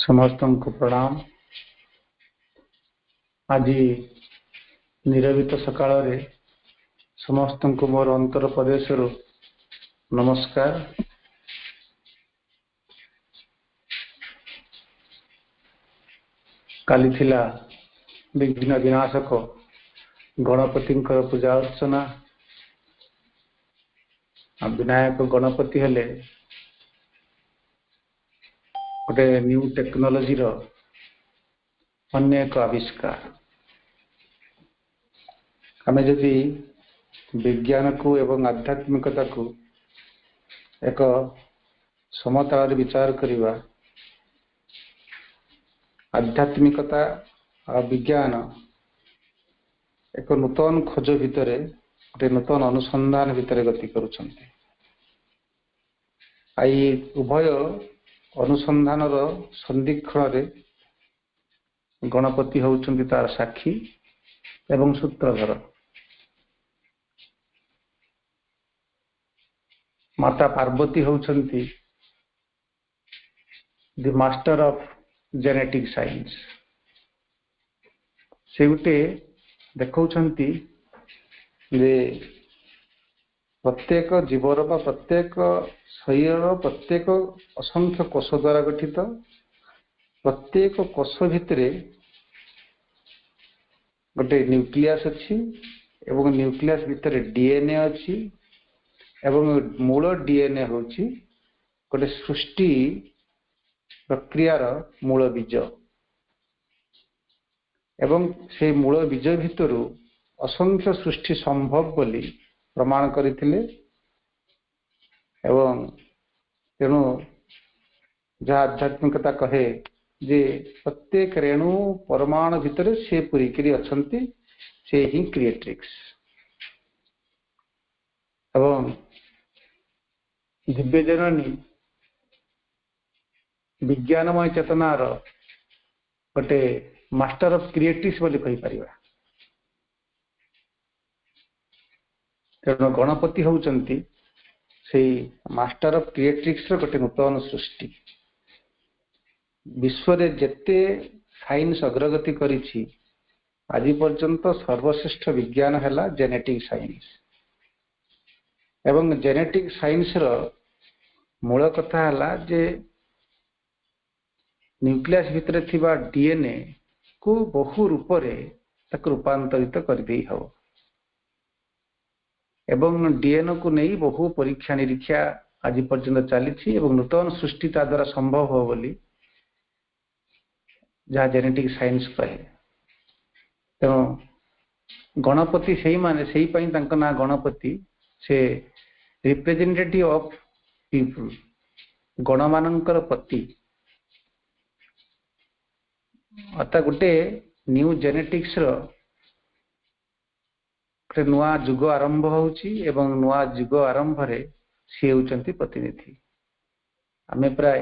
समस्त को प्रणाम। आज निरवित सकाल रे समस्त को मोर अंतर प्रदेश नमस्कार। काली थिला विघ्न विनाशक गणपति पूजा अर्चना। विनायक गणपति हेले गोटे न्यू टेक्नोलोजी अन्य एक आविष्कार। आम जदि विज्ञान को एवं आध्यात्मिकता को एक समतल विचार करिवा, आध्यात्मिकता और विज्ञान एक नूतन खोज भितर गोटे नूतन अनुसंधान भितर गति करुछन्ते। आई उभय अनुसंधान संदिक्षण गणपति होउछन्ति तार साक्षी एवं सूत्रधर। माता पार्वती होउछन्ति the master of genetic science. से गोटे देखौछन्ति जे प्रत्येक जीवर बा प्रत्येक शरीर प्रत्येक असंख्य कोष द्वारा गठित। प्रत्येक कोष भितर गोटे न्यूक्लियस अच्छी एवं न्यूक्लियस भितर डीएनए अच्छी एवं मूल डीएनए होची गोटे सृष्टि प्रक्रियार मूल बीज एवं से मूल बीज भितर असंख्य सृष्टि संभव बोली प्रमाण करथिले। एवं तेणु जहाँ आध्यात्मिकता कहे जे प्रत्येक रेणु परमाणु भितर से पूरिकरी अछंती, से ही क्रिएट्रिक्स। एवं दिव्य जननी विज्ञानमय चेतनार गोटे मास्टर ऑफ क्रिएट्रिक्स बोली कहि परिबा। तेणु गणपति होउचंती से मास्टर ऑफ क्रिएट्रिक्स गोटे नूतन सृष्टि। विश्व रे जेते साइंस अग्रगति करिछि आज पर्यंत सर्वश्रेष्ठ विज्ञान हैला जेनेटिक साइंस। एवं जेनेटिक साइंस रो मूल कथा हैला जे न्यूक्लियस भितर थिबा डीएनए को बहु रूप रे तक रूपांतरित कर देई हबो। एवं डीएनए को नहीं बहु परीक्षा निरीक्षा आज पर्यंत चली एवं नूतन सृष्टि ता द्वारा संभव हो बोली जहाँ जेनेटिक साइंस कहे। तेणु गणपति से माने से ना गणपति से रिप्रेजेंटेटिव ऑफ पीपल, गण मानकर पति। अतः गोटे न्यू जेनेटिक्स नुआ जुग आरंभ होउची एवं नुआ जुग आरंभ रे सी होउचंती प्रतिनिधि। आमे प्राय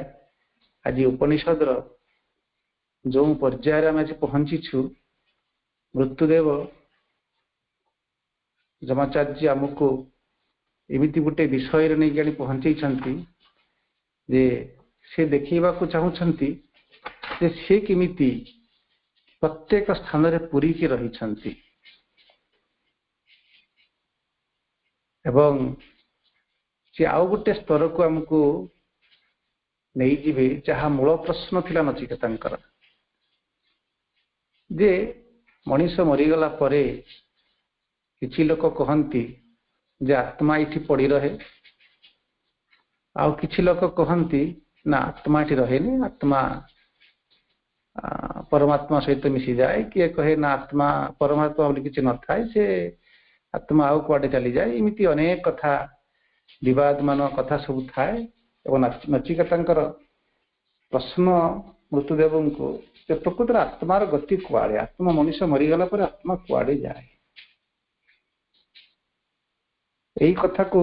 आज उपनिषद जो पर्यायर आमे आज पहुंचीछु, मृत्युदेव जमाचार्य आमको एमिति गोटे विषय नहीं जानी पहुंचई जे से देखा चाहूँगी जे से किमिति प्रत्येक स्थान रे पूरी की रही छंती। एवं से आउ गोटे स्तर को आमको नहीं जीवे जहाँ मूल प्रश्न थिला नचिकेतांकर जे मनीष मरीगला परे किछि लोक कहंती जे आत्मा इठी पड़ी रहे, आउ किछि लोक कहंती ना आत्मा इठी रहेनी, आत्मा परमात्मा सहित मिसी जाए। किए कहे ना आत्मा परमात्मा बोली किछि न थाए, से आत्मा आउ कुआडे चली जाए। इमिति अनेक कथा विवाद मान कथा सब थाए। एवं नचिकेतांकर प्रश्न मृत्युदेव को प्रकृत आत्मार गति कुआड़े, आत्मा मनुष्य मरीगला पर आत्मा कुआड़े जाए, यही कथा को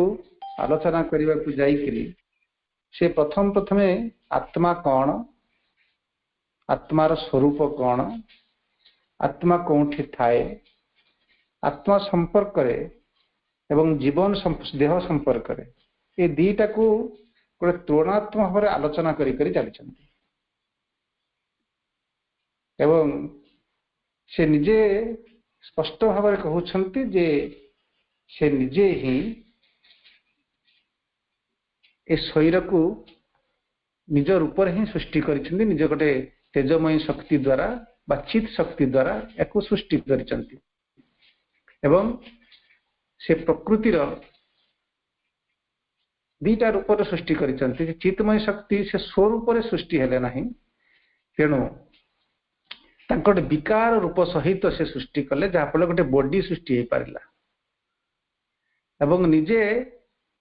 आलोचना करने को जाइकरी से प्रथम प्रथमे आत्मा कौन, आत्मार स्वरूप कौन, आत्मा कौठी थाए, आत्मा संपर्क करे एवं जीवन देह संपर्क करे, ये दीटा को गोटे तुलनात्मक भाव आलोचना करी चली। एवं से निजे स्पष्ट भाव में कहउछंती जे से निजे ही ए शरीर को निज रूप ही सृष्टि करिसेंती निज गोटे तेजमयी शक्ति द्वारा बा चित शक्ति द्वारा एको सृष्टि करिसेंती एवं से प्रकृतिर दीटा रूप सृष्टि करिसेंती चितमय शक्ति से स्वरूप सृष्टि हेले नाही तेणु तांकोटे विकार रूप सहित से सृष्टि कले जहाँ फल गोटे बॉडी सृष्टि हो पारिला एवं निजे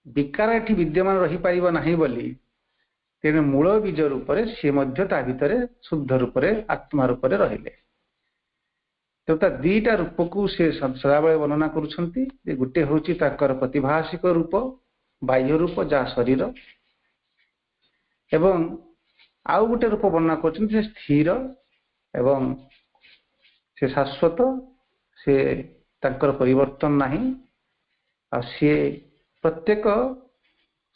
विकार एठी विद्यमान रही पारिबो नाही बोली तेणु मूल बीज रूप सी भितर शुद्ध रूप आत्मा रूप रहिले तो दीटा रूप को से सदाबले वर्णना करुछंती गोटे होची ताकर प्रतिभाषिक रूप बाह्य रूप जहाँ शरीर एवं आउ गोटे रूप वर्णना कर स्थिर एवं से शाश्वत से ताकर परिवर्तन नाही आ सी प्रत्येक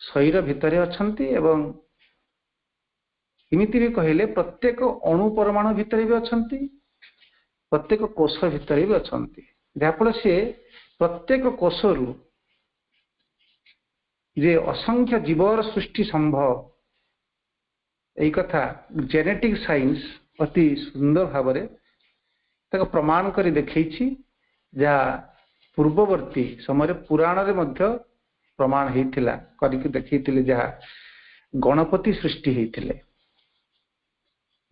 शरीर भितर अछंती एवं इमिति भी कहले प्रत्येक अणु परमाणु भितर भी अछंती प्रत्येक कोष भितर भी अछंती जहाँफल से प्रत्येक कोषरु जे असंख्य जीवर सृष्टि संभव यही कथा जेनेटिक साइंस अति सुंदर भाव में प्रमाण कर देखी जहाँ पूर्ववर्ती समय पुराण रे मध्य प्रमाण होता करके देखते जहाँ गणपति सृष्टि होते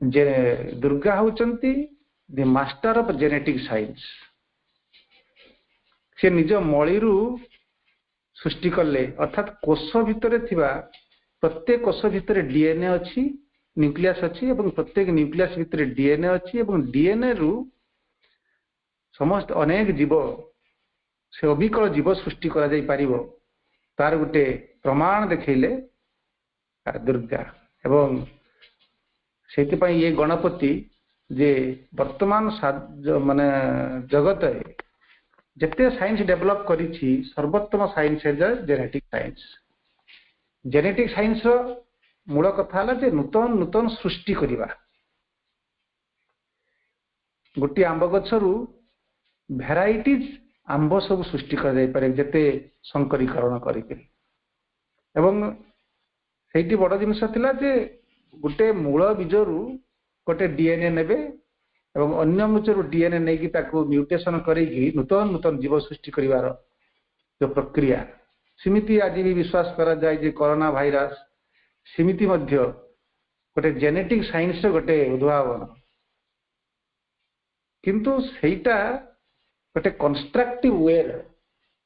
जे दुर्गा होचंती the master of genetic science से निज मळीरू सृष्टि कले अर्थात कोष भितर थिबा प्रत्येक कोष भितर डीएनए अच्छी न्यूक्लियस अच्छी और प्रत्येक न्यूक्लियस भितर डीएनए अच्छी और डीएनए रु समस्त अनेक जीव से अविकल जीव सृष्टि करा जाई पारिबो तार गोटे प्रमाण देखैले दुर्गा एवं से ये गणपति जे वर्तमान माने जगत जिते साइंस डेवलप करिछि सर्वोत्तम साइंस है जेनेटिक साइंस मूल कथा है जे नूतन नूतन सृष्टि करिबा गोटे आंब गछरु भेराइटीज आंब सब सृष्टि कर जाई पारे जते संकरीकरण करिके एवं सेठी बड़ जिनिस थिला जे गोटे मूल बीजरू गोटे डीएनए नेबे एवं अन्य बीजरू डीएनए नहीं ताको म्यूटेशन करेगी नूतन नूतन जीव सृष्टि करिवार जो प्रक्रिया सिमिति आज भी विश्वास करा जाए जे कोरोना भाइरस सिमिति मध्य गोटे जेनेटिक साइंस गोटे उद्भावन किंतु सेटा गोटे कंस्ट्रक्टिव वे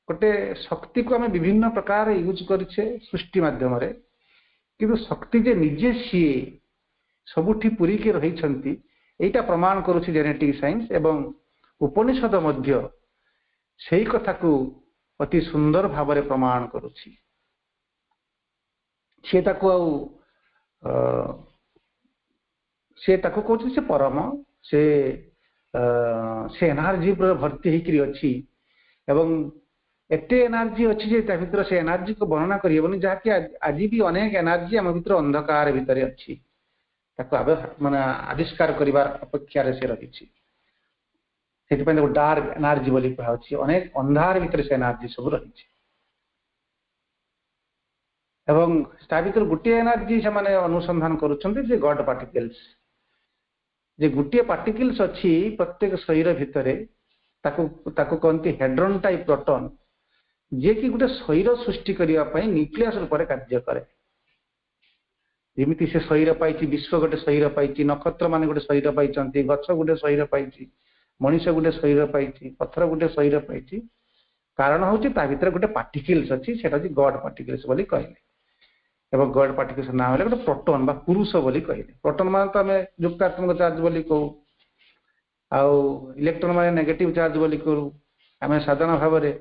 गोटे शक्ति को आम विभिन्न प्रकार यूज करिछे सृष्टि माध्यम रे किंतु शक्ति जे निजे सी सबुठी पूरी के रही एटा प्रमाण करुछि जेनेटिक साइंस एवं उपनिषद मध्य सेही कथा को अति सुंदर भाव में प्रमाण करुछि से कहछि से परम से एनर्जी पर भर्ती होकरी अच्छी एवं एते एनर्जी अच्छी जे ता भितर से एनर्जी को वर्णना करियबनी जहाँकि आज भी अनेक एनर्जी आम भितर अंधकार भितर अच्छी माने आविष्कार करिवार अपेक्षा रे से रही डार्क एनर्जी बोली कहा अनेक अंधार भितर से एनर्जी सब रही एवं भितर गोटे एनर्जी से माने अनुसंधान करुछन्ते जे गॉड पार्टिकल्स जे गोटे पार्टिकल्स अच्छी प्रत्येक शरीर भितर ताको कहते हेड्रॉन टाइप प्रोटॉन जे कि गोटे शरीर सृष्टि करने न्यूक्लियस रूप से कार्य करे जमी से शरीर पाई विश्व गोटे शरीर पाई नक्षत्र मान गोटे शरीर पाई गछ गोटे शरीर पाई मनीष गोटे शरीर पाई पत्थर गोटे शरीर पाई कारण हूँ भितर गोटे पार्टिकल्स अच्छी से गॉड पार्टिकल्स बोली कहले एवं गॉड पार्टिकल्स ना होले गोटे प्रोटॉन बा पुरुष बोली कहले प्रोटॉन मान तो आम युक्तात्मक चार्ज बोली कहू आउ इलेक्ट्रॉन मान नेगेटिव चार्ज बोली करू आम साधारण भाव में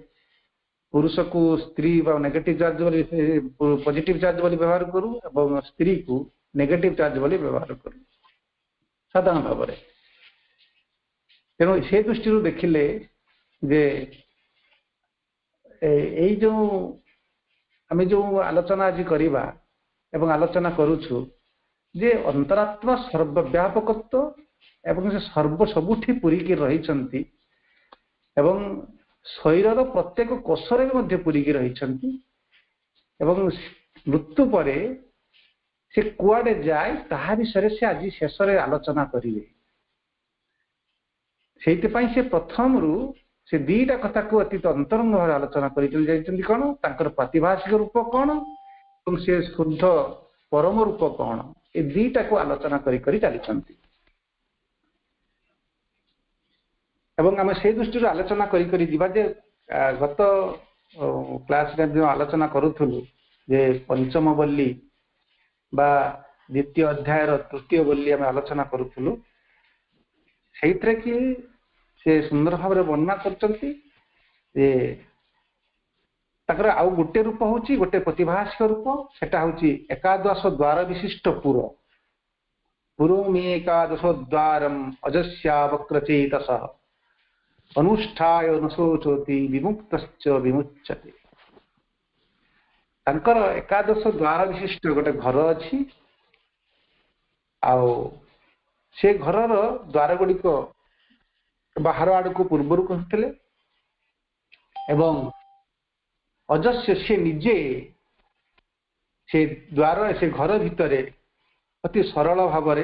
पुरुष को स्त्री नेगेटिव चार्ज बोली पॉजिटिव चार्ज बोली व्यवहार करू और स्त्री को नेगेटिव चार्ज बोली व्यवहार करू साधारण भाव में तेणु से दृष्टि देखिले जे यही जो आम जो आलोचना आज करवा एवं आलोचना करुछु जे अंतरात्मा सर्वव्यापकत्व एवं से सर्व सबुठी पूरिकी रहिछंती एवं शरीर प्रत्येक कोशरे मध्य पूरिकी रहिछंती एवं मृत्यु परे से कुआडे जाए ताहा विषय से आज शेष आलोचना करेंगे से प्रथम रु से दीटा कथा को अति अंतरंग भाव आलोचना कर कौन तर प्रातिभाषिक रूप कौन से शुद्ध परम रूप कौन ये दीटा को आलोचना करी चली आम से दृष्टि आलोचना करी जे गत क्लास जो आलोचना करूँ जे पंचम बोली बा द्वितीय अध्याय तृतीय बोली आम आलोचना करूँ से कि से सुंदर भाव वर्णना कर आउ गोटे रूप हूँ गोटे प्रतिभाषिक रूप सेटा हूँ एकादश द्वार विशिष्ट पुर पुरोमी एकादश द्वारम अजस्या वक्रचेतस अनुष्ठाय न शोचति विमुक्तश्च विमुच्यते तांकर एकादश द्वार विशिष्ट गोटे घर अच्छी आउ से घर द्वार गुड़िक बाहर आड़ को पूर्वर कहते एवं अजस्य से निजे से द्वार से घर भितर अति सरल भाव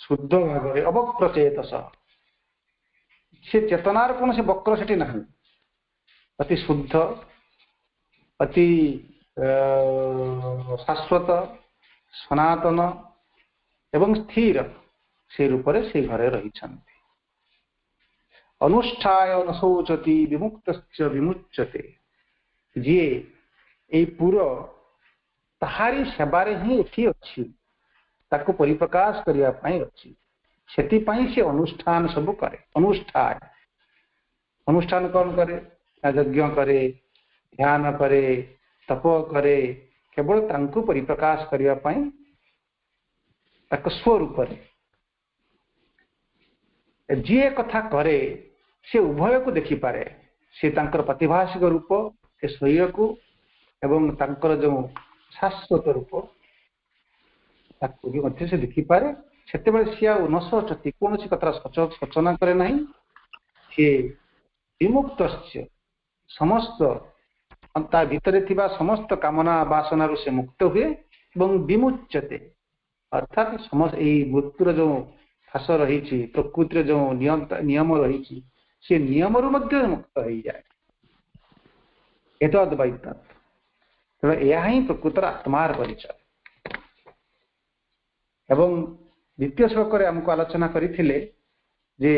शुद्ध भाव अवक्रचेतस से चेतनार कौन से वक्र से ना अति शुद्ध अति शाश्वत सनातन एवं स्थिर से रूप से घरे रही अनुष्ठाय न शोचति विमुक्तश्च विमुच्यते जी ए पुर ताहारी सेवारे ही एठी अच्छी ताको परिप्रकाश करिया पाई अच्छी सेति पाई से अनुष्ठान सब करे अनुष्ठान अनुष्ठान कौन करे यज्ञ करे ध्यान करे तप करे केवल तांको परिप्रकाश करिया पाई ताको स्वरूप जी कथा करे से उभय को देखी पारे से तांकर प्रतिभाषिक रूप से शरीर को एवं तांकर जो शाश्वत रूप ताको भी मध्य से देखी पारे सेते सी न सोचती कौन सी कथा सोचना करे नहीं सी विमुक्त समस्त ता भितर थिबा समस्त कामना वासना से मुक्त हुए एवं विमुच्यते अर्थात समस्त यही मृत्युर जो फास रही प्रकृतिर जो नियम रही से नियम मुक्त हो जाए अद्वैत तेज यह ही प्रकृतर आत्मार परिचय एवं द्वितीय श्लोक आमको आलोचना करथिले जे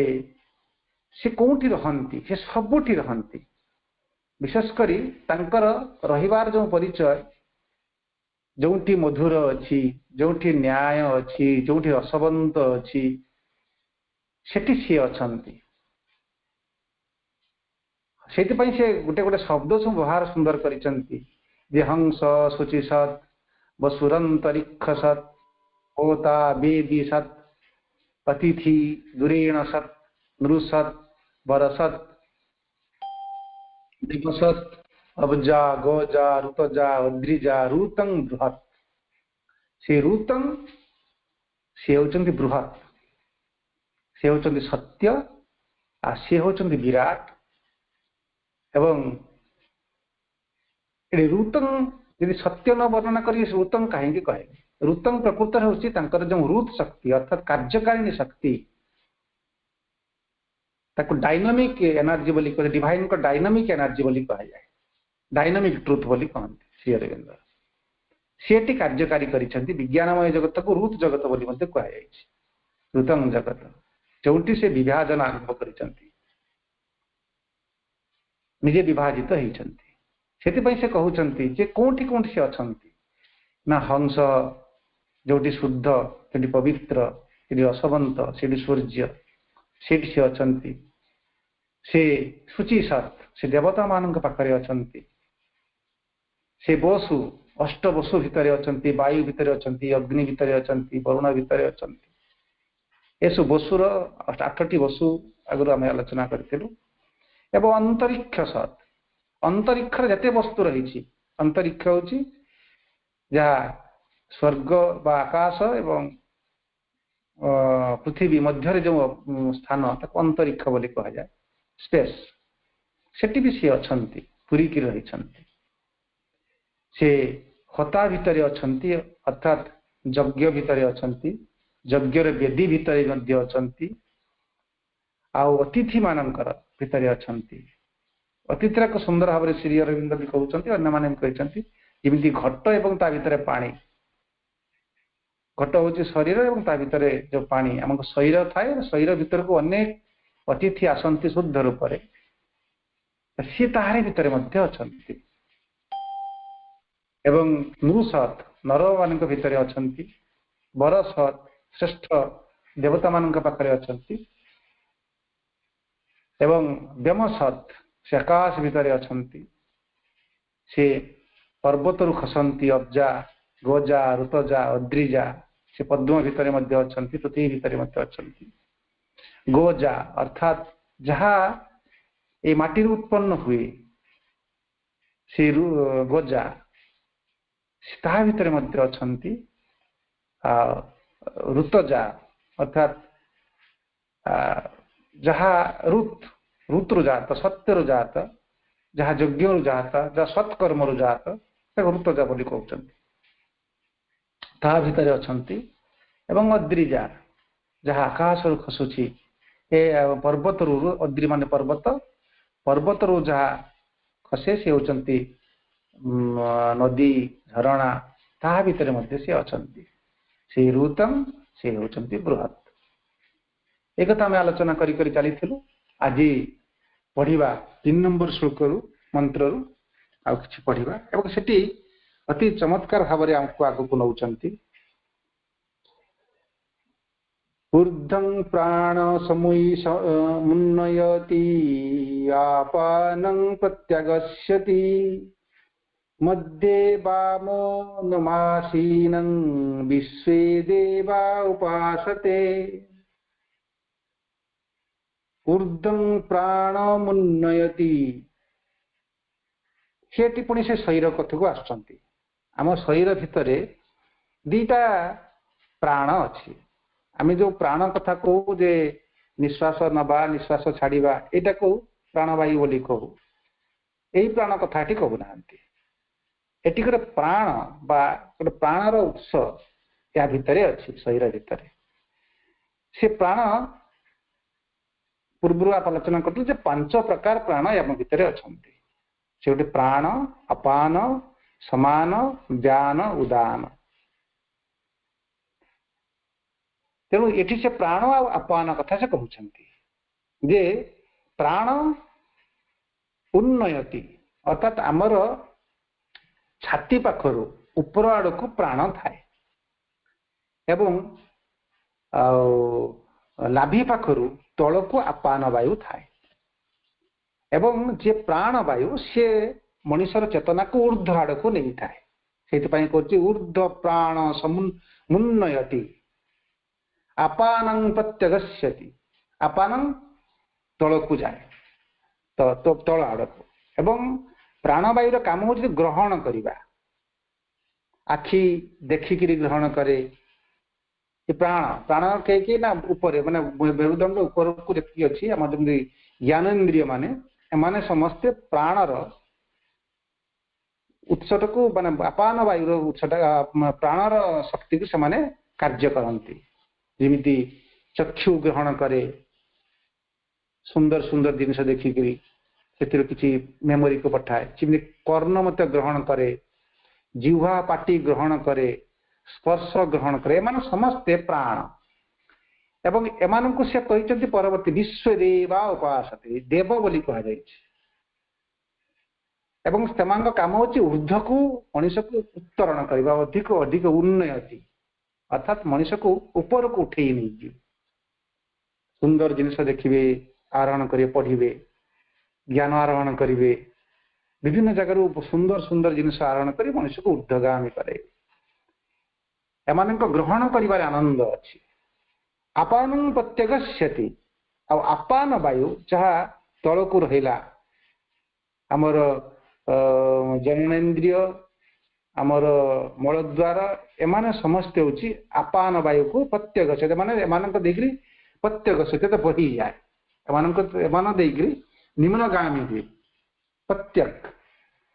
से कोठी रहंती से सबुठी रहंती विशेषकर तांकर रहिबार जो परिचय जोठी मधुर अच्छी जोठी न्याय अच्छी जोठी रसवंत अच्छी सेठी सी अछंती से गोटे गोटे शब्द सब व्यवहार सुंदर करिसंती जे हंस शुचि सत वसुरंतरिक्ष सत होता वेदी सत अतिथि दुरेण सत नृसत वरसत दिवसत अबजा गोजा ऋतजा उद्रिजा ऋतं बृहत् से ऋतं से होचंती बृहत् से होचंती सत्य आ से होचंती विराट एवं ऋतं यदि सत्य न वर्णना करी ऋतं कहीं कहे ऋतं प्रकृत होची तांकर जो ऋत शक्ति अर्थात कार्यकारिणी शक्ति ताको डायनामिक एनर्जी बोली कहे डिवाइन को डायनामिक एनर्जी बोली कहा जाए डायनामिक ट्रुथ बोली कहते श्री अरविंद सीटी कार्यकारी करिसेंती विज्ञानमय जगत को ऋत जगत बोली मते कहा जाय ऋतं जगत जोटी से विभाजन आरंभ करिसेंती निजे विभाजित होइसेंती सेति पई से कहउचंती जे कोठी कोठी से अछंती ना हंस जोटी शुद्ध जोटी पवित्र जोटी असवंत सेठी सूर्य सेठी से अछंती से शुचि सत से देवता मानक पाखरे अछंती से वसु अष्ट वसु भितर अछंती वायु भितर अछंती अग्नि भितर अछंती वरुण भितर अछंती एसु वसुर 8टी वसु आगु आम आलोचना करथिलु एवं अंतरिक्ष सत अंतरिक्ष जते वस्तु रही अंतरिक्ष होची जहाँ स्वर्ग बा आकाश एवं पृथ्वी मध्य जो स्थान ताको अंतरिक्ष बोली कहा जाए स्पेस सेठी भी सी अछंती पूरी की रही से हता भितर अछंती अर्थात यज्ञ भितर अछंती यज्ञर वेदी भितर मध्य अछंती आउ अतिथि मानकर भितर अछंती अतिथि को सुंदर भाव में श्री अरविंद भी कहते अन्य माने भी कहते जमी घट एवं ता भितर पानी घट हूँ शरीर और ता भितर जो पानी आमको शरीर थाए शरीर भितर को अनेक अतिथि आसंती शुद्ध रूप सी ताहारी भितर मध्य अछंती एवं नृसत नर मान भितर अछंती बरसत श्रेष्ठ देवता मान पाखरे अछंती एवं व्यमसत से आकाश भितर अछंती से पर्वत रु खसंती अब्जा गोजा ऋतजा अद्रिजा से पद्म भितर मध्य अछंती पृथ्वी भितर मध्य अछंती गोजा अर्थात जहाँ ये माटी उत्पन्न हुए से गोजा ता भितर मध्य अछंती ऋतजा अर्थात जहाँ ऋतु जात सत्य रुजात जहाँ यज्ञ रुजात जहाँ सत्कर्म रुजात ऋतजा बोली कहते ता भितर अछंती एवं अद्रिजा जहाँ आकाश रु खसुची ए पर्वत रु अद्रि मान पर्वत पर्वत रु जहाँ खसे से होचंती नदी झरणा ता भितर मध्य से अछंती से ऋतम से होचंती बृहत एक कथा आम आलोचना करी चली आज पढ़ा 3 नंबर श्लोक रु मंत्र रु आउ किछि पढ़िबा एवं सेठी अति चमत्कार भाव में आमको आगको नौचंती ऊर्ध्वं प्राण मुन्नयति आपानं प्रत्यगस्यति मध्ये वामो नमासीनं विश्वे देवा उपासते ऊर्ध्वं प्राण मुन्नयति से टिप्पणी से शरीर कथा को आसुचंती आम शरीर भितर दीटा प्राण अच्छी आम जो प्राण कथा कहू जे निश्वास नवा निश्वास छाड़ा यहाँ को प्राणवायु बोली कहू यही प्राण कथा कहूना एटी गोटे प्राण बा गोटे प्राणर उत्स या भितर अच्छी शरीर भितर से प्राण पूर्व आप आलोचना करते 5 प्रकार प्राण या भितर अच्छा से गोटे प्राण अपान समान व्यान उदान तेणु ये से प्राण आपान कथा से कहते जे प्राण उन्नयति अर्थात आमर छाती पाखर ऊपर आड़ को प्राण थाए एवं लाभी पाखर तल को आपान वायु थाए एवं जे प्राण वायु से मनुष्यर चेतना को ऊर्ध्व आड़ को नहीं थाए से कहते ऊर्ध्व प्राण मुन्नयति आपानं प्रत्यगस्यति आपानं तल को जाए तो तल आड़ को एवं प्राणवायु काम हो ग्रहण करवा आखि देखिकी ग्रहण करे प्राण प्राण कहीं ना ऊपर माने मेरुदंड ऊपर को जी अच्छी आम जमी ज्ञानेन्द्रिय माने एमाने समस्ते प्राणर उत्सट को माने आपान वायुर उत्सट प्राणर शक्ति को से कार्य करती जमी चक्षु ग्रहण करे सुंदर सुंदर जिनस देखिकी से किसी मेमोरी को पठाए जमी कर्ण मत ग्रहण करे जिह्वा पाटी ग्रहण करे स्पर्श ग्रहण करे एमान समस्ते प्राण एवं एमान को से कहते परवर्ती विश्व देवा उपासते देव बोली कह एवं सेमान काम होची ऊर्ध्व को मनुष्य को उत्तरण करवा अधिक अधिक उन्नयति अर्थात मनुष्य को ऊपर को उठे नहीं सुंदर जिनस देखिए आरोहण करेंगे पढ़े ज्ञान आरोहण करेंगे विभिन्न जगह सुंदर सुंदर जिनस आरोहण कर मनुष्य को ऊर्ध्वगामी करे एमान ग्रहण कर आनंद अच्छी आपान प्रत्यगस्यति आपान वायु जहाँ तल को रहा आमर जननेन्द्रिय आमर मलद्वार एमाने समस्ते होची अपान वायु को प्रत्यगछते माने एमानक देकरी प्रत्यगछते तो बही जाए एमान देकरी निम्नगामी हुए प्रत्यक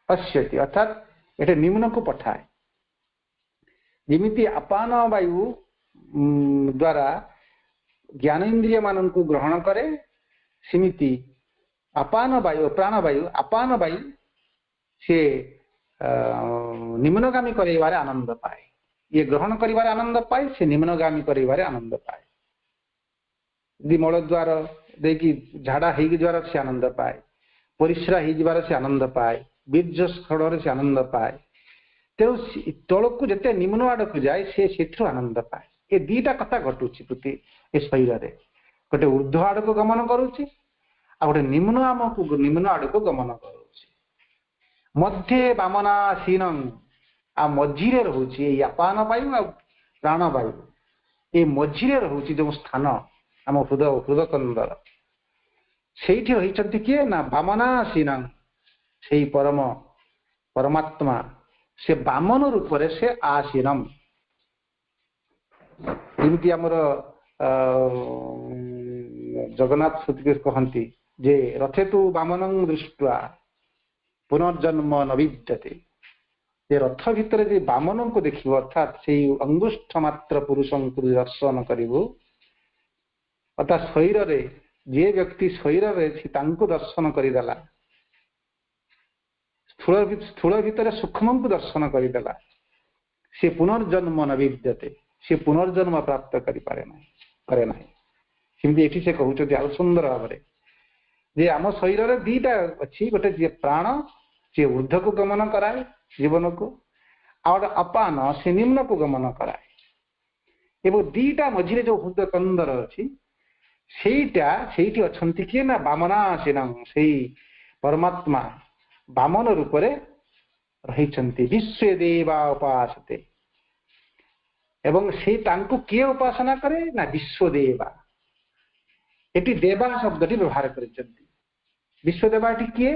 पश्यति अर्थात एटे निम्न को पठाए जेमिति अपान वायु द्वारा ज्ञानेन्द्रिय मान को ग्रहण करे सेमिति अपान वायु प्राणवायु अपान वायु से निम्नगामी करारे आनंद पाए ये ग्रहण कर आनंद पाए से निम्नगामी करारे आनंद पाए यदि मलद्वार देखी झाड़ा हो द्वारा से आनंद पाए परिश्रा हो से आनंद पाए बीर्ज स्खलन से आनंद पाए तेणु तल को जिते निम्न आड़ को जाए से आनंद पाए ये दीटा कथा घटुची प्रति शरीर में गोटे ऊर्ध्व आड़ को गमन करुच्ची आ गोटे निम्न आम को निम्न आड़ को गमन कर मध्य वामनासीन आ मझिरे रोचे अपान वायु आ प्राण वायु ये मझिरे रोचे जो स्थान आम हृदकंदर से रही किए ना वामनासीन से परम परमात्मा से वामन रूप से आसीनम जमी आमर जगन्नाथ श्रुति कहती जे रथे तु वामनं दृष्ट्वा पुनर्जन्म न विद्यते ये रथ भितर जे वामन को देखिबो अर्थात से अंगुष्ठ मात्र पुरुषं को दर्शन करिबो अर्थात शरीर रे जे व्यक्ति शरीर रे तांको दर्शन करिदेला स्थूल भितर सूक्ष्म को दर्शन करिदेला से पुनर्जन्म न विद्यते से पुनर्जन्म प्राप्त करि पारे नाही करे नाही सेमती एठी से कहउछथि आ सुंदर भाबरे जे आम शरीर रे दीटा अछि गोटे जे प्राण से ऊर्ध्व को गमन कराए जीवन को और अपान से निम्न को गमन कराए एवं दीटा मझिरे जो हृदय कंदर अच्छी अछंती किए ना वामनासीन से परमात्मा वामन रूप रही विश्व देवा उपासते एवं से तांको किए उपासना करे ना विश्वदेवा एटी देवा शब्द व्यवहार कर विश्वदेवा किए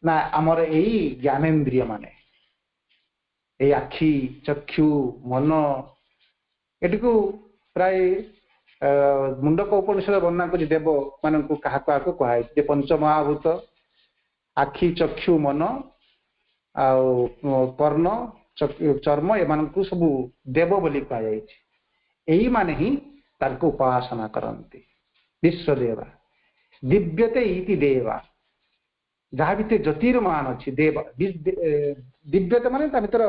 ना आमर यही ज्ञानेन्द्रिय माने ए आखि चक्षु मन एटी को प्राय मुंडक उपनिषद वर्णना कर देव मान क्या कहुए पंचमहाभूत आखि चक्षु मन आ कर्ण चर्म एमान सब देव बोली कही माने ही तांको उपासना करते विश्वदेवा दिव्यते इति देवा जहाँ भी ज्योतिर्मान अच्छी देव दिव्यते माने भर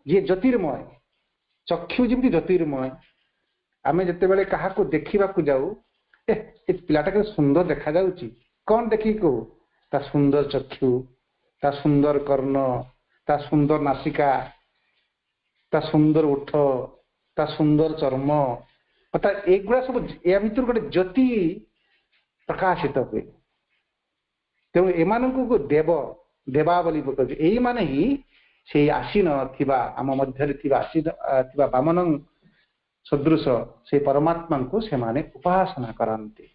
ये ज्योतिर्मय चक्षु जमी ज्योतिर्मय आम जिते क्या देखा जाऊ ए पिलाटा के सुंदर देखा जाउची कौन देखी को ता सुंदर चक्षु ता सुंदर कर्ण ता सुंदर नासिका ता सुंदर ओठ ता सुंदर चर्म अर्थात एगुड़ा सब या भर गोटे ज्योति प्रकाशित हुए तेणु एमान को देव देवावली यही माने ही से आसीन थिबा आम मध्य आसीन वामन सदृश से परमात्मा को से माने उपासना करते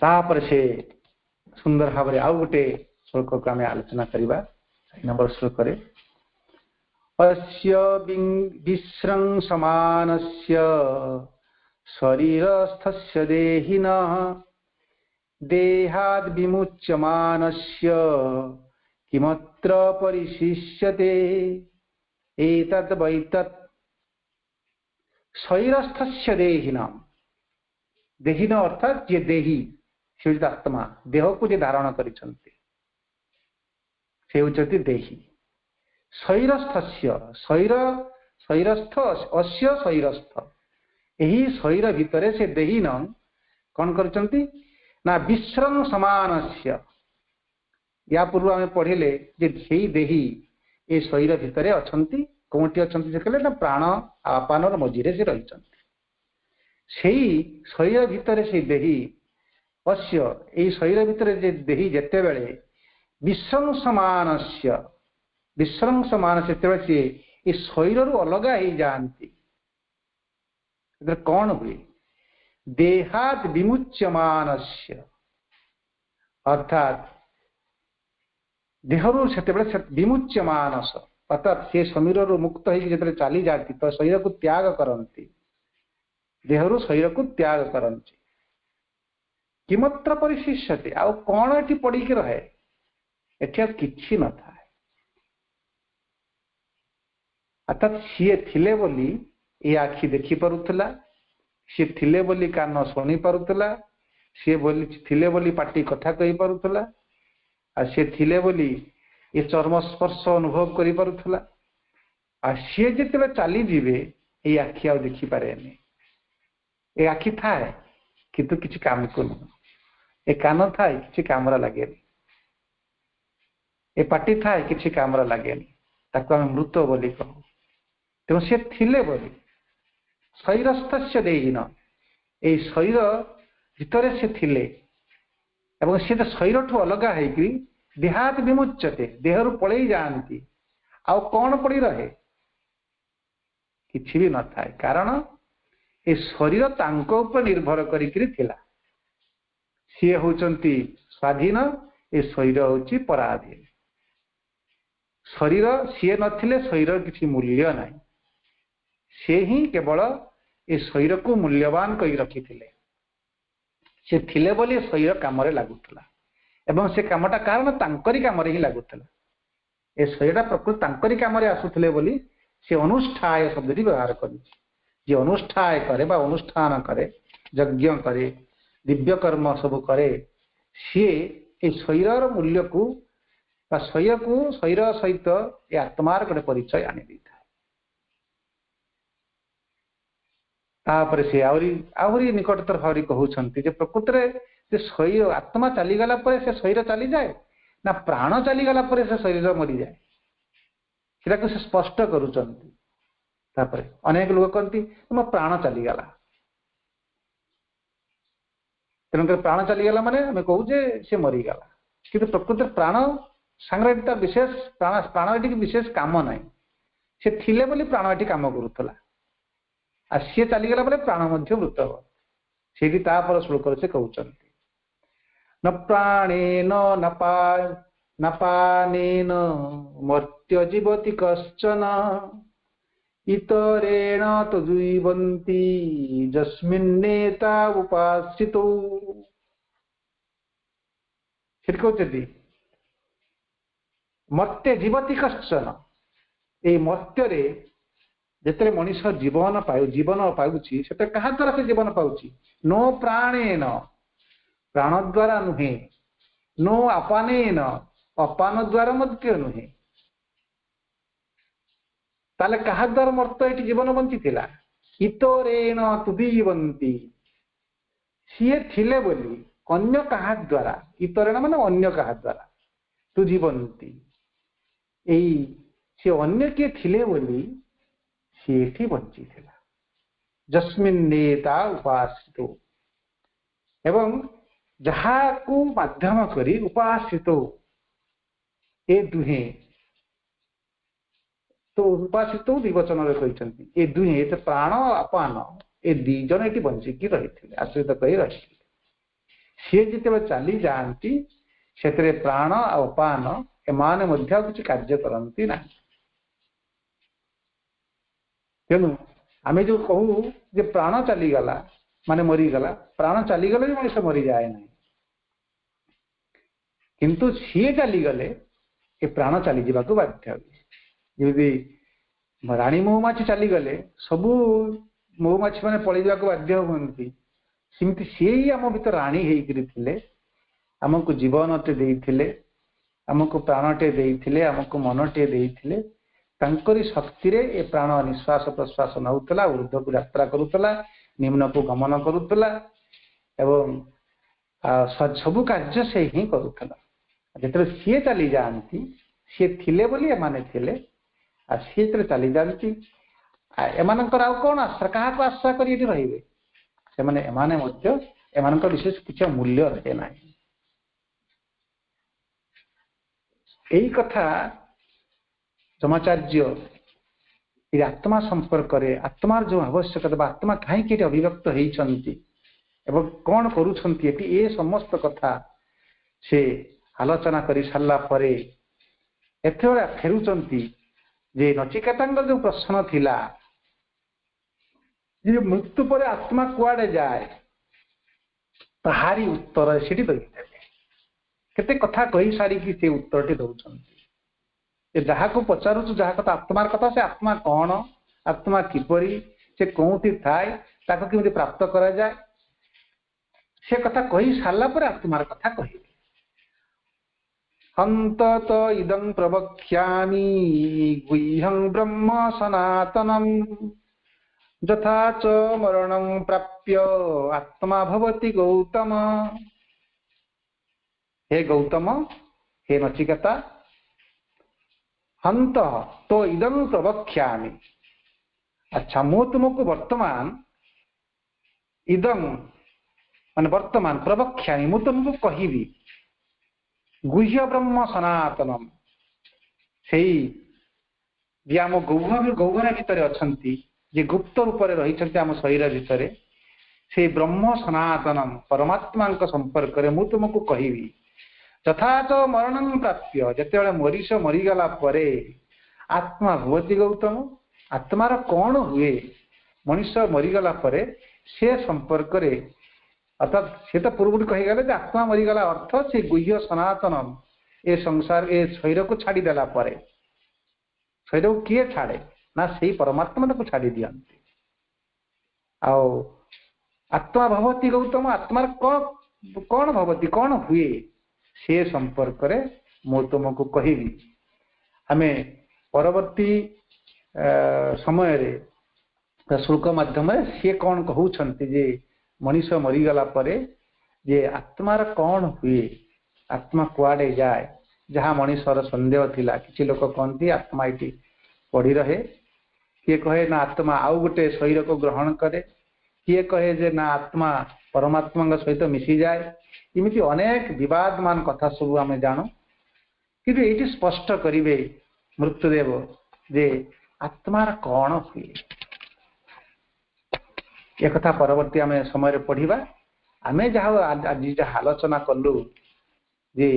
तापर से सुंदर भाव आउ गोटे श्लोक को आम आलोचना करवा नंबर श्लोक अस्य विश्रंसमानस्य शरीरस्थस्य देहिनः देहाद् विमुच्यमानस्य किमत्र परिशिष्यते एतद् वैतत् शरीरस्थस्य देहिनः देहिन अर्थात ये देही से आत्मा देह को जे धारण करिसंते से होचति देही शरीरस्थस्य शरीर शरीरस्थ अस्य शरीरस्थ यही शरीर भितर से देहीन कौन करचंती ना विश्रम समानस्य या पूर्व आम पढ़िले जे ही देही ये शरीर भितर अछंती कोठी अछंती से कहले ना प्राण आपान मझिरे से रही शरीर भितर से देही अस्य ये शरीर भितर जे देही जेते बेले विश्रम समानस्य विश्रम समान से ये शरीर रु अलग हो जाती कौन हुए देहात विमुच्यमानस्य अर्थात देहरु से विमुच्य मानस अर्थात से शरीर मुक्त होते चली जाती तो शरीर को त्याग करती देहरु शरीर को त्याग करती किमत्र परिशिष्यते आ कौन एटी पड़ी रहे एठी किछि न था अर्थात सी थिले बोली ये आखि देखी पारुथला सी थिले बोली कान शुणी पारुथला सी बोली थिले बोली पाटी कथा कहि पारुथला आ सी थिले बोली ये चर्म स्पर्श अनुभव करि पारुथला आ सी जेतेबे चली जीवे ये आखि आ देखि पारेनी ए आखि थाए किंतु किछि काम को ए कान थाए किछि कामरा लागेनी ए पाटी थाए किछि कामरा लागेनी ताको हम मृत बोली कहू तेणु सी थिले बोली शरीरस्थ देहीन ये शरीर भितर से थिले एवं सी शरीर ठू अलग है देहात विमुच्यते देहरु पड़े जाती आउ कौन पड़ी रहे किछि भी न थाए कारण ये शरीर तांको ऊपर निर्भर करिकरी थिला सी होचंती स्वाधीन ये शरीर होची पराधीन शरीर सी नथिले शरीर किछि मूल्य नाही से ही केवल ये शरीर को मूल्यवान कही रखी से थिले बोली शरीर काम लगुला एवं से कामटा कारण तांकरी काम ही लगुला ए शरीर प्रकृति तांकरी काम आसुले बोली से अनुष्ठाय शब्द व्यवहार कर अनुष्ठाय करे बा अनुष्ठान करे यज्ञ करे दिव्य कर्म सब करे सी ए शरीर मूल्य को शरीर सहित ये आत्मार गोटे परिचय आनी दी तापर से आहरी निकटतर भाव कहते प्रकृति शरीर आत्मा चलीगला से शरीर चली जाए ना प्राण चलीगला से शरीर मरी जाए से स्पष्ट करुँच अनेक लोग कहती मो प्राण चलीगला तेणुक प्राण चलीगला माने आम कहूजे सी मरीगला कि प्रकृति प्राण सांगे विशेष प्राण ये विशेष काम ना से थिले बोली प्राण ये कम करूला आ सी चलीगला बेले प्राण मृत हो सी श्लोक से कहते न प्राणेन नपानेन मर्त्य जीवति कश्चन इतरेण तो जीवन्ति जस्मिन्नेता उपासितो कहते मर्त्य जीवति कश्चन ये मर्त्य जिते मनीष जीवन पाऊँगी से क्या द्वारा से जीवन पाऊँ नो प्राणेन प्राण द्वारा नुहे नो अपानेन अपान द्वारा मध्य नुहे ताले क्या द्वारा मर्त ये जीवन बंची इतरेण तुदीवंती सी थिले बोली अन्य क्या द्वारा इतरेण माने अन्य क्या द्वारा तुदीवंती सी अन्य किए थिले बोली सी बंची जस्मिन्नेता उपासितो एवं जहाँ को माध्यम करी उपासितो ए दुहे तो उपासितो दिवचन कहते ये दुहे तो प्राण अपान ए दीजन ये बंचिकी रही आश्रित कही रही सी जिते चली जाती से प्राण अपान एमाने किसी कार्य करती ना तेणु आम जो कहू जे प्राण चलीगला माने मरीगला प्राण चलीगले मनुष्य मरी जाए ना किंतु सी चलीगले ये प्राण चली जावाक बाध्य जमी राणी महुमाछी चलीगले सबू महुमाछी मैंने पलि जावाक बाध्य हमें सेमती सी आम भर राणी होते आमको जीवनटे देते आमको प्राणटे देते आमको मनटे देते तांकरी शक्ति रे ए प्राण निश्वास प्रश्वास नौला ऊर्ध्व को यात्रा करुला निम्न को गमन करुला एवं सबु कार्य से ही करुला जिते सी चली जाती सी थिले बोली एमाने थिले आ सी जो चली जाती एमानकर आउ कौन आश्रा क्या आश्रा कर रही से विशेष किसी मूल्य रहे ना यही कथा जमाचार्य आत्मा संपर्क आत्मार जो आवश्यकता आत्मा कहीं अभिव्यक्त होती कौन करुँच समस्त कथा से आलोचना कर सारा एतेबेला फेरुचंती जे नचिकेतांगर जो प्रश्न थिला जे मृत्यु पर आत्मा कुआडे जाए ताहारी उत्तर सेठी दइते केते कथा कहि सारी कि से उत्तरटी दउचंती जहाँ को पचारुछु जहाँ कथा आत्मार कथा से आत्मा कौन आत्मा किपरि से कोठी थाए ताको केमि प्राप्त करा जाए से कथा कहि सारला पर आत्मार कथा कहि हंतत इदं प्रवक्ष्यामि गुह्यं ब्रह्म सनातनम यथा च मरणं प्राप्य आत्मा भवति गौतम। हे गौतम हे नचिकेता हंत तो इदं प्रवक्ष्यामि अच्छा मु तुमको वर्तमान इदं मान वर्तमान प्रवक्ष्यामि मु तुमको कहिबी गुह्य ब्रह्म सनातनम से आम गौहर भितर अछंती जे गुप्त रूप में रही आम शरीर भितर से ब्रह्म सनातनम परमात्मा संपर्क में मु तुमको कहिबी तथा च मरणं प्राप्य जिते मरीष मरीगला परे आत्मा भवति गौतम आत्मार कौन हुए मनुष्य मरीगला परे से संपर्क रे अर्थात से तो पूर्व कहीगले आत्मा मरीगला अर्थ से गुह्य सनातनम ए संसार ए शरीर को छाड़देला शरीर को किए छाड़े ना से परमात्मा को छाड़ी दियंती आत्मा भवति गौतम आत्मार कौन भवति कौन हुए से संपर्क रे मु तुमको कहिबी। हमें परवर्ती समय रे शुल्क माध्यम सी कौन कहउछंती जे मनुष्य मरीगला परे जे आत्मार कौन हुए आत्मा कुआडे जाए जहाँ मनुष्यर संदेह थिला किछि लोक कहती आत्मा ये पड़ी रहे किए कहे ना आत्मा आउ गोटे शरीर को ग्रहण करे किए कहे जे ना आत्मा परमात्मा सहित मिसी जाए इमिति अनेक विवादमान कथा सब आम जानू कि ये स्पष्ट करिवे मृत्युदेव जे आत्मार कौन हुए एक कथा परवर्ती आम समय पढ़ा आम जहाँ आज जहाँ आलोचना कलु जे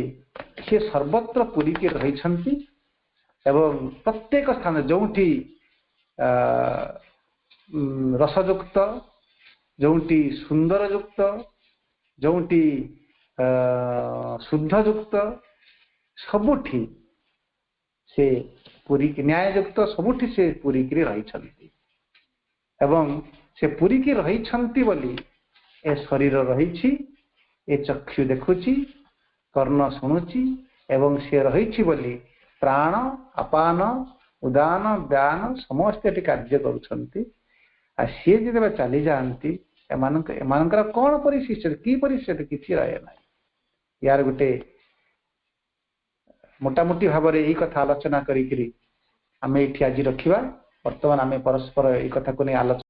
से सर्वत्र पुरी के रही एवं प्रत्येक स्थान जो रसयुक्त जो सुंदरयुक्त जो शुद्धयुक्त सबुठी से पुरी न्याययुक्त सबुठी से पुरी की रही एवं से पुरी की रही बोली ए शरीर रही ए चक्षु देखुची कर्ण शुणुची एवं से रही बोली प्राण अपान उदान व्यान समस्त कार्य करुछंती सी जो चली जाती एमानकर कौन परिस्थिति कि परिस्थिति किसी रहे ना यार गोटे मोटामोटी भाव में यही कथा आलोचना करी आम ये आज रखा बर्तमान आम परस्पर यही कथा को नहीं आलोचना